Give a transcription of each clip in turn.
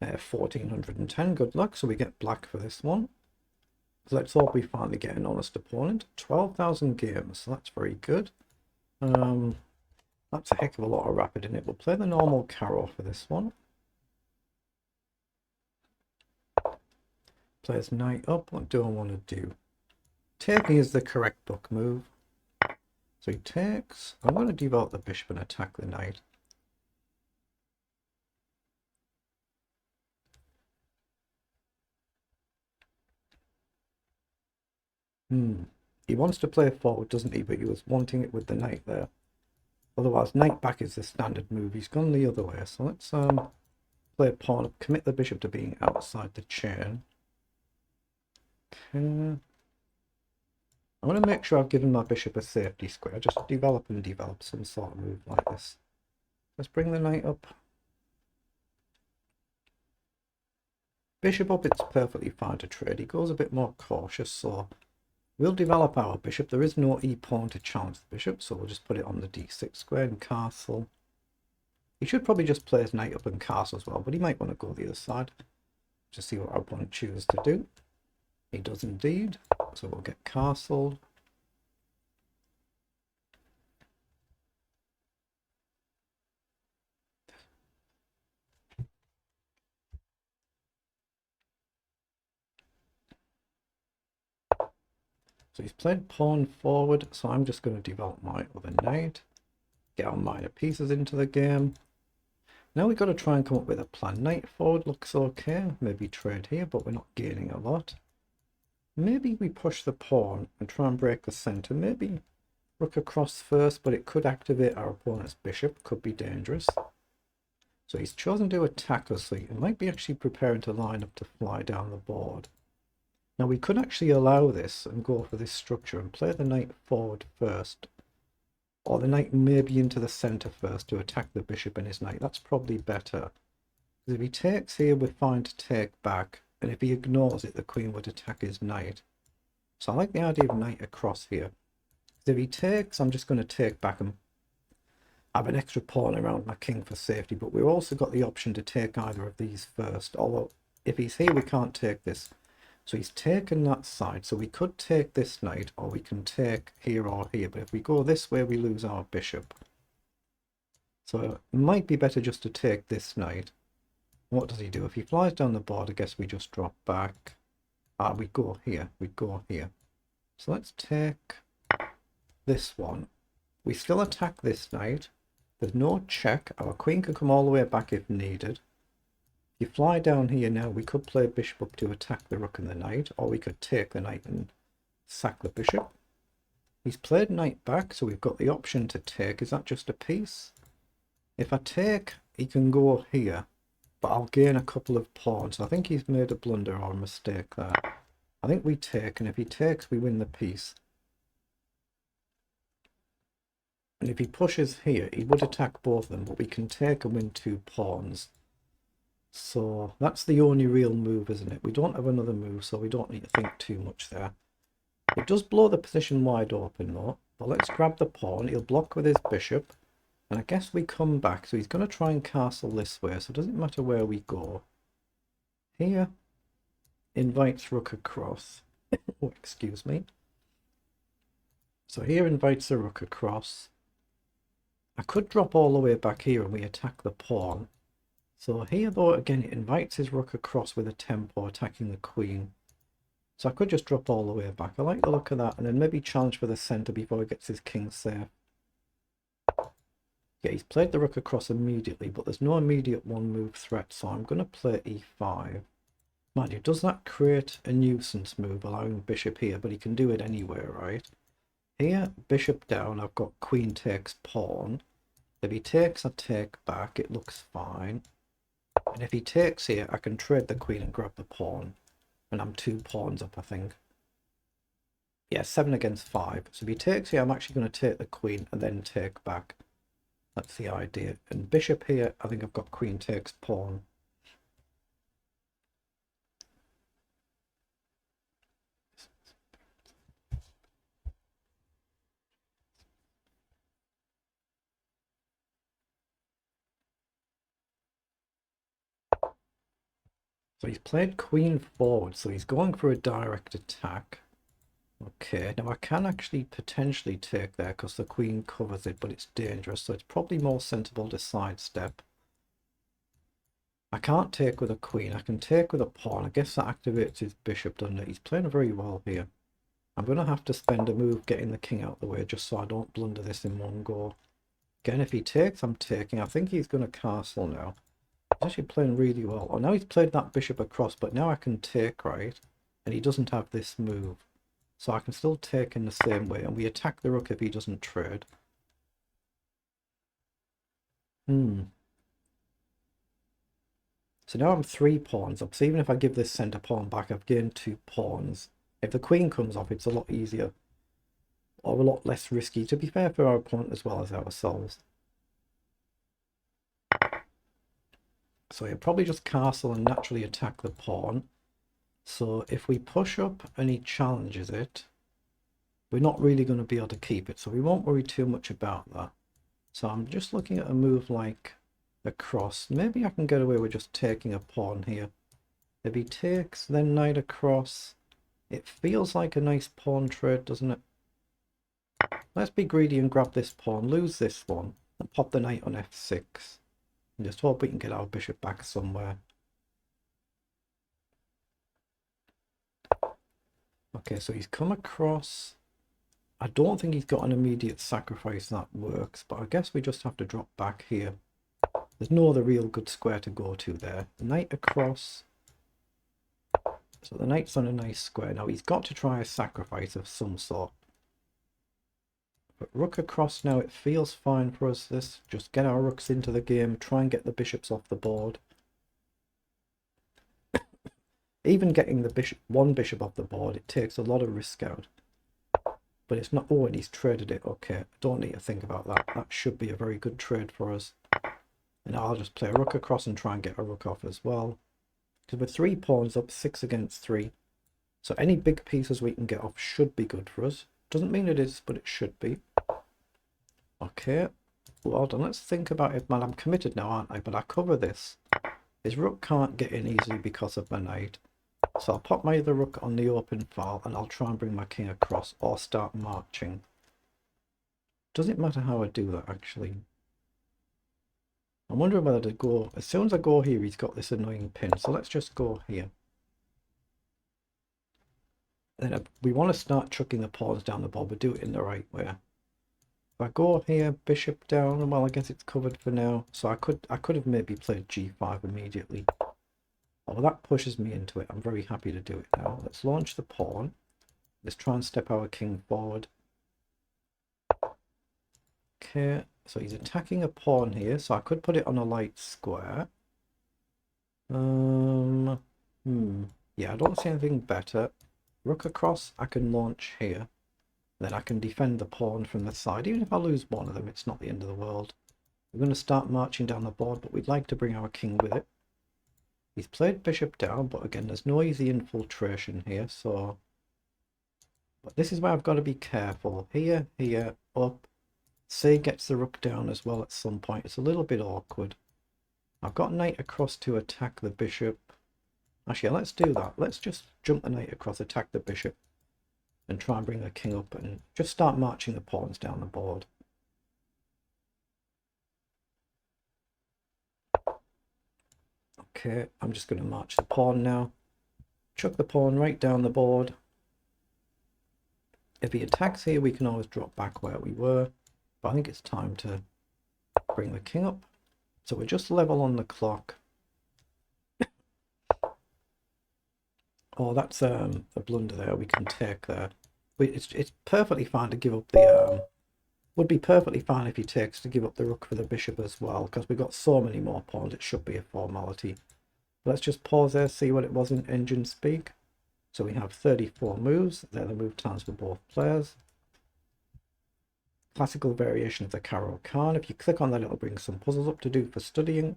1410, good luck. So we get black for this one. So let's hope we finally get an honest opponent. 12,000 games, so that's very good. That's a heck of a lot of rapid in it. We'll play the normal carol for this one. Plays knight up. What do I want to do? Taking is the correct book move. So he takes. I'm going to develop the bishop and attack the knight. He wants to play forward, doesn't he? But he was wanting it with the knight there. Otherwise, knight back is the standard move. He's gone the other way. So let's play a pawn up, commit the bishop to being outside the chain. Okay. I want to make sure I've given my bishop a safety square. Just develop some sort of move like this. Let's bring the knight up. Bishop up, it's perfectly fine to trade. He goes a bit more cautious, so we'll develop our bishop. There is no e-pawn to challenge the bishop, so we'll just put it on the d6 square and castle. He should probably just play his knight up and castle as well, but he might want to go the other side. Just see what our opponent chooses to do. He does indeed, so we'll get castled. So he's played pawn forward, so I'm just going to develop my other knight, get our minor pieces into the game. Now we've got to try and come up with a plan. Knight forward looks okay, maybe trade here, but we're not gaining a lot. Maybe we push the pawn and try and break the center. Maybe rook across first, but it could activate our opponent's bishop, could be dangerous. So he's chosen to attack us, so he might be actually preparing to line up to fly down the board. Now we could actually allow this and go for this structure and play the knight forward first. Or the knight maybe into the center first to attack the bishop and his knight. That's probably better. Because if he takes here, we're fine to take back. And if he ignores it, the queen would attack his knight. So I like the idea of knight across here. If he takes, I'm just going to take back and have an extra pawn around my king for safety. But we've also got the option to take either of these first. Although if he's here, we can't take this. So he's taken that side, so we could take this knight, or we can take here or here, but if we go this way, we lose our bishop. So it might be better just to take this knight. What does he do? If he flies down the board, I guess we just drop back. We go here, we go here. So let's take this one. We still attack this knight. There's no check. Our queen can come all the way back if needed. You fly down here now, we could play bishop up to attack the rook and the knight, or we could take the knight and sack the bishop. He's played knight back, so we've got the option to take. Is that just a piece? If I take, he can go here, but I'll gain a couple of pawns. I think he's made a blunder or a mistake there. I think we take, and if he takes, we win the piece. And if he pushes here, he would attack both of them, but we can take and win 2 pawns. So that's the only real move, isn't it? We don't have another move, so we don't need to think too much there. It does blow the position wide open though. But let's grab the pawn. He'll block with his bishop. And I guess we come back. So he's going to try and castle this way. So it doesn't matter where we go. Here, invites rook across. Oh, excuse me. So here invites the rook across. I could drop all the way back here and we attack the pawn. So here though, again, it invites his rook across with a tempo attacking the queen. So I could just drop all the way back. I like the look of that, and then maybe challenge for the centre before he gets his king safe. Yeah, he's played the rook across immediately, but there's no immediate one move threat, so I'm going to play e5. Mind you, does that create a nuisance move allowing bishop here? But he can do it anywhere, right? Here, bishop down, I've got queen takes pawn. If he takes, I take back, it looks fine. And if he takes here, I can trade the queen and grab the pawn. And I'm 2 pawns up, I think. Yeah, 7 against 5. So if he takes here, I'm actually going to take the queen and then take back. That's the idea. And bishop here, I think I've got queen takes pawn. So he's played queen forward, so he's going for a direct attack. Okay, now I can actually potentially take there because the queen covers it, but it's dangerous, so it's probably more sensible to sidestep. I can't take with a queen, I can take with a pawn. I guess that activates his bishop, doesn't it? He's playing very well here. I'm going to have to spend a move getting the king out of the way just so I don't blunder this in one go. Again, if he takes, I'm taking. I think he's going to castle now. He's actually playing really well. Oh, now he's played that bishop across, but now I can take, right? And he doesn't have this move. So I can still take in the same way, and we attack the rook if he doesn't trade. So now I'm 3 pawns up. So even if I give this centre pawn back, I've gained 2 pawns. If the queen comes off, it's a lot easier. Or a lot less risky, to be fair, for our opponent as well as ourselves. So he'll probably just castle and naturally attack the pawn. So if we push up and he challenges it, we're not really going to be able to keep it. So we won't worry too much about that. So I'm just looking at a move like across. Maybe I can get away with just taking a pawn here. If he takes, then knight across. It feels like a nice pawn trade, doesn't it? Let's be greedy and grab this pawn, lose this one, and pop the knight on f6. And just hope we can get our bishop back somewhere. Okay, so he's come across. I don't think he's got an immediate sacrifice that works, but I guess we just have to drop back here. There's no other real good square to go to there. Knight across. So the knight's on a nice square. Now he's got to try a sacrifice of some sort. But rook across now, it feels fine for us. This just get our rooks into the game, try and get the bishops off the board. Even getting the one bishop off the board, it takes a lot of risk out. But it's not. Oh, and he's traded it. Okay, don't need to think about that. That should be a very good trade for us. And I'll just play a rook across and try and get a rook off as well. Because we're 3 pawns up, 6 against 3. So any big pieces we can get off should be good for us. Doesn't mean it is, but it should be. Okay. Well done. Let's think about it. Well, I'm committed now, aren't I? But I cover this. His rook can't get in easily because of my knight. So I'll pop my other rook on the open file and I'll try and bring my king across or start marching. Doesn't matter how I do that, actually. I'm wondering whether to go... As soon as I go here, he's got this annoying pin. So let's just go here. Then we want to start chucking the pawns down the board, but do it in the right way. If I go here, bishop down, well, I guess it's covered for now. So I could have maybe played g5 immediately. Oh, well, that pushes me into it. I'm very happy to do it now. Let's launch the pawn. Let's try and step our king forward. Okay, so he's attacking a pawn here, so I could put it on a light square. Yeah, I don't see anything better. Rook across, I can launch here. Then I can defend the pawn from the side. Even if I lose one of them, it's not the end of the world. We're going to start marching down the board, but we'd like to bring our king with it. He's played bishop down, but again, there's no easy infiltration here, so... But this is where I've got to be careful. Here, here, up. Say gets the rook down as well at some point. It's a little bit awkward. I've got knight across to attack the bishop. Actually, let's do that. Let's just jump the knight across, attack the bishop, and try and bring the king up and just start marching the pawns down the board. Okay, I'm just going to march the pawn now. Chuck the pawn right down the board. If he attacks here, we can always drop back where we were. But I think it's time to bring the king up. So we're just level on the clock. Oh, that's a blunder there. We can take there. It's perfectly fine to give up the... would be perfectly fine if he takes to give up the rook for the bishop as well. Because we've got so many more pawns, it should be a formality. Let's just pause there, see what it was in engine speak. So we have 34 moves. They're the move times for both players. Classical variation of the Caro-Kann. If you click on that, it'll bring some puzzles up to do for studying.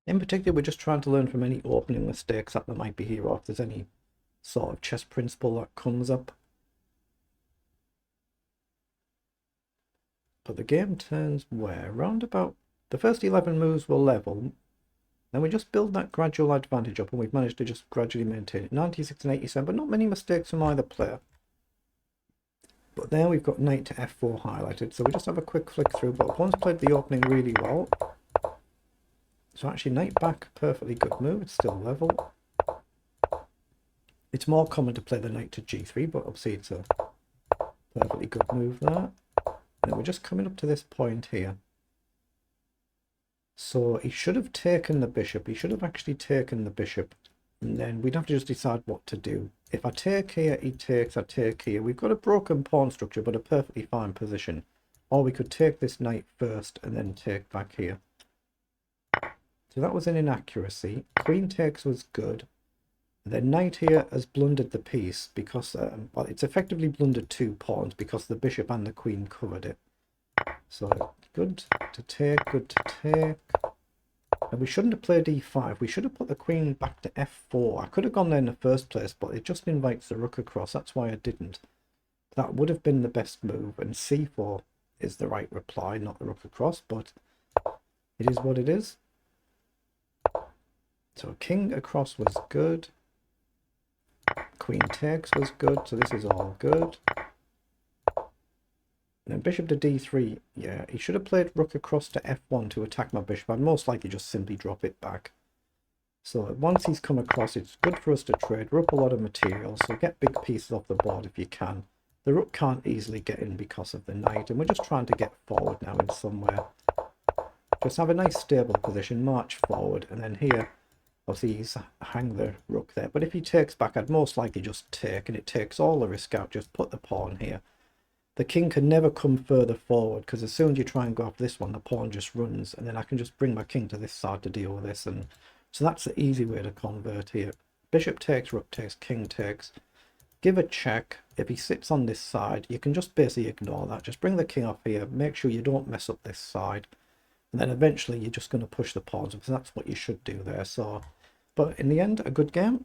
In particular, we're just trying to learn from any opening mistakes that there might be here, or if there's any sort of chess principle that comes up. But the game turns where? Round about the first 11 moves were level. Then we just build that gradual advantage up, and we've managed to just gradually maintain it. 96 and 87, but not many mistakes from either player. But there we've got knight to f4 highlighted, so we just have a quick flick through. But one's played the opening really well. So actually knight back, perfectly good move, it's still level. It's more common to play the knight to g3, but obviously it's a perfectly good move there. And we're just coming up to this point here. So he should have taken the bishop. He should have actually taken the bishop. And then we'd have to just decide what to do. If I take here, he takes, I take here. We've got a broken pawn structure, but a perfectly fine position. Or we could take this knight first and then take back here. So that was an inaccuracy. Queen takes was good. The knight here has blundered the piece because, well, it's effectively blundered 2 pawns because the bishop and the queen covered it. So good to take, good to take. And we shouldn't have played e5. We should have put the queen back to f4. I could have gone there in the first place, but it just invites the rook across. That's why I didn't. That would have been the best move, and c4 is the right reply, not the rook across, but it is what it is. So king across was good. Queen takes was good, so this is all good. And then bishop to d3, yeah, he should have played rook across to f1 to attack my bishop. I'd most likely just simply drop it back. So once he's come across, it's good for us to trade. We're up a lot of material, so get big pieces off the board if you can. The rook can't easily get in because of the knight, and we're just trying to get forward now in somewhere. Just have a nice stable position, march forward, and then here, obviously he's hang the rook there. But if he takes back, I'd most likely just take, and it takes all the risk out. Just put the pawn here. The king can never come further forward, because as soon as you try and go off this one, the pawn just runs, and then I can just bring my king to this side to deal with this. And so that's the easy way to convert here. Bishop takes, rook takes, king takes. Give a check. If he sits on this side, you can just basically ignore that. Just bring the king off here. Make sure you don't mess up this side. And then eventually you're just going to push the pawns, because that's what you should do there. So, but in the end, a good game.